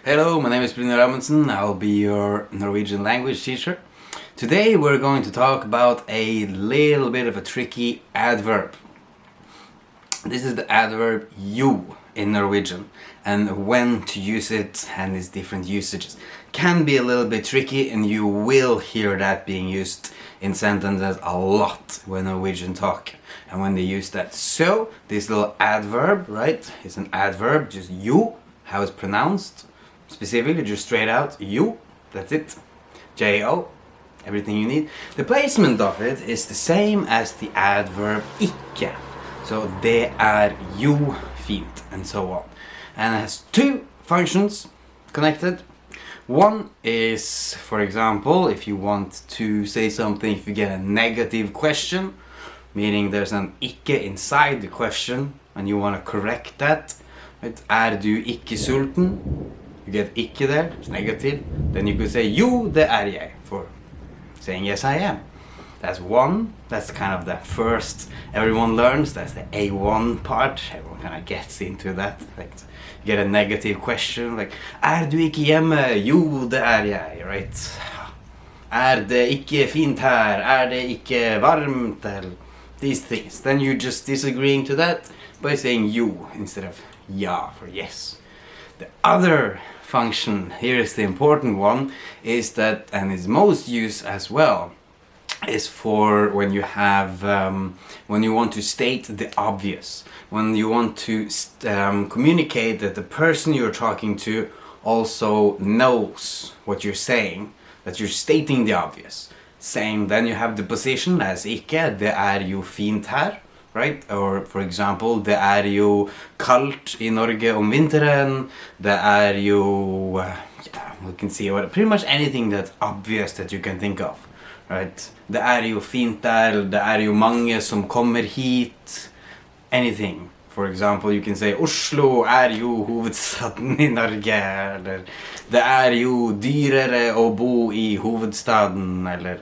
Hello, my name is Brynjar Amundsen. I'll be your Norwegian language teacher. Today we're going to talk about a little bit of a tricky adverb. This is the adverb you in Norwegian, and when to use it and its different usages. Can be a little bit tricky, and you will hear that being used in sentences a lot when Norwegian talk and when they use that. So this little adverb, right, is an adverb, just you, how it's pronounced. Specifically, just straight out, you, that's it, J-O, everything you need. The placement of it is the same as the adverb ikke, so det jo fint, and so on. And it has two functions connected. One is, for example, if you want to say something, if you get a negative question, meaning there's an ikke inside the question, and you want to correct that, right? Du ikke sulten? You get ikke there, it's negative. Then you could say jo, det jeg, for saying yes I am. That's one, that's kind of the first everyone learns, that's the A1 part. Everyone kind of gets into that. Like, you get a negative question like du ikke hjemme? Jo, det jeg, right? Det ikke fint her? Det ikke varmt? These things. Then you're just disagreeing to that by saying you instead of ja for yes. The other function, here is the important one, is that, and is most used as well, is for when you have, when you want to state the obvious, when you want to communicate that the person you're talking to also knows what you're saying, that you're stating the obvious. Same, then you have the position as ikke, det jo fint her. Right? Or for example, det jo kaldt I Norge om vinteren, det jo, yeah, we can see what, pretty much anything that's obvious that you can think of, right? Det jo fint der, det jo mange som kommer hit, anything. For example, you can say Oslo jo hovedstaden I Norge, eller det jo dyrere å bo I hovedstaden, eller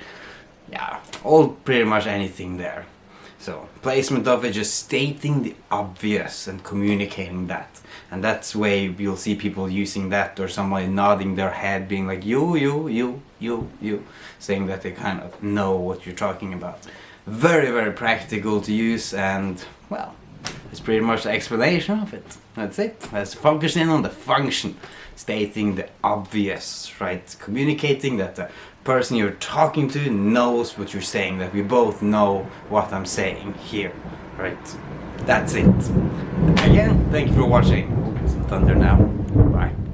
yeah, all pretty much anything there. So, placement of it, just stating the obvious and communicating that. And that's way you'll see people using that, or somebody nodding their head, being like, you, saying that they kind of know what you're talking about. Very, very practical to use, and, well, it's pretty much the explanation of it. That's it. Let's focus in on the function. Stating the obvious, right? Communicating that the person you're talking to knows what you're saying, that we both know what I'm saying here, right? That's it. Again, thank you for watching. Some thunder now. Bye.